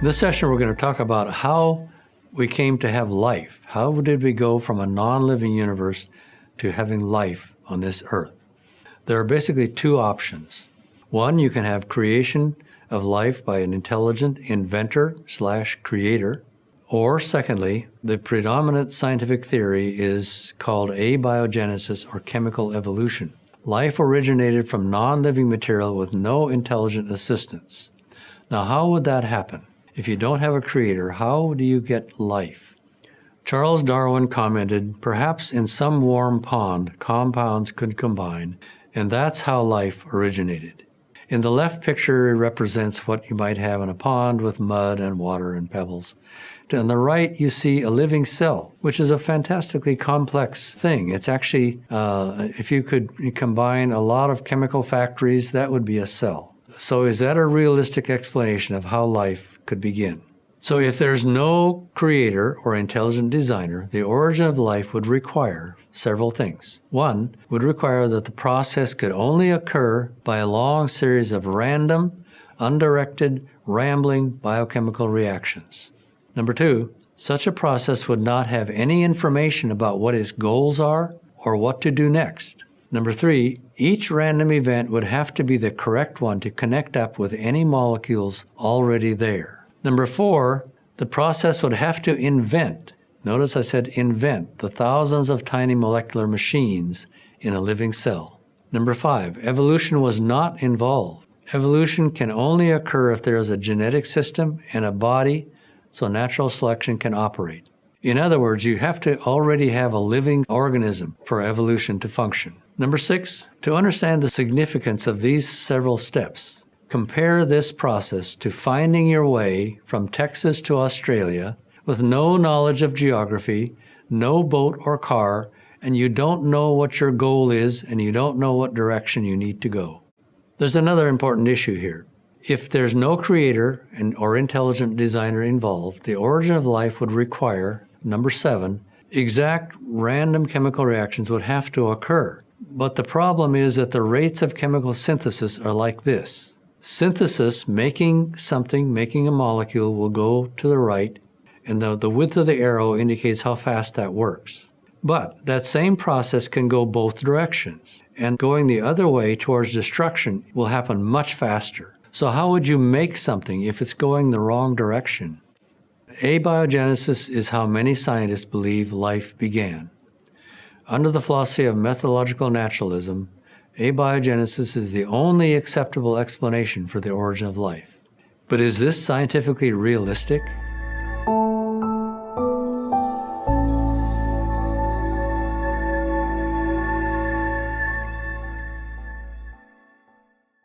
In this session, we're going to talk about how we came to have life. How did we go from a non-living universe to having life on this earth? There are basically two options. One, you can have creation of life by an intelligent inventor/creator. Or secondly, the predominant scientific theory is called abiogenesis or chemical evolution. Life originated from non-living material with no intelligent assistance. Now, how would that happen? If you don't have a creator, how do you get life? Charles Darwin commented, perhaps in some warm pond, compounds could combine, and that's how life originated. In the left picture, it represents what you might have in a pond with mud and water and pebbles. On the right, you see a living cell, which is a fantastically complex thing. It's actually, if you could combine a lot of chemical factories, that would be a cell. So is that a realistic explanation of how life could begin? So if there's no creator or intelligent designer, the origin of life would require several things. One would require that the process could only occur by a long series of random, undirected, rambling biochemical reactions. Number two, such a process would not have any information about what its goals are or what to do next. Number three, each random event would have to be the correct one to connect up with any molecules already there. Number four, the process would have to invent, notice I said invent, the thousands of tiny molecular machines in a living cell. Number five, evolution was not involved. Evolution can only occur if there is a genetic system and a body, so natural selection can operate. In other words, you have to already have a living organism for evolution to function. Number six, to understand the significance of these several steps, compare this process to finding your way from Texas to Australia with no knowledge of geography, no boat or car, and you don't know what your goal is and you don't know what direction you need to go. There's another important issue here. If there's no creator or intelligent designer involved, the origin of life would require, number seven, exact random chemical reactions would have to occur. But the problem is that the rates of chemical synthesis are like this. Synthesis, making a molecule, will go to the right, and the width of the arrow indicates how fast that works. But that same process can go both directions, and going the other way towards destruction will happen much faster. So how would you make something if it's going the wrong direction? Abiogenesis is how many scientists believe life began. Under the philosophy of methodological naturalism, abiogenesis is the only acceptable explanation for the origin of life. But is this scientifically realistic?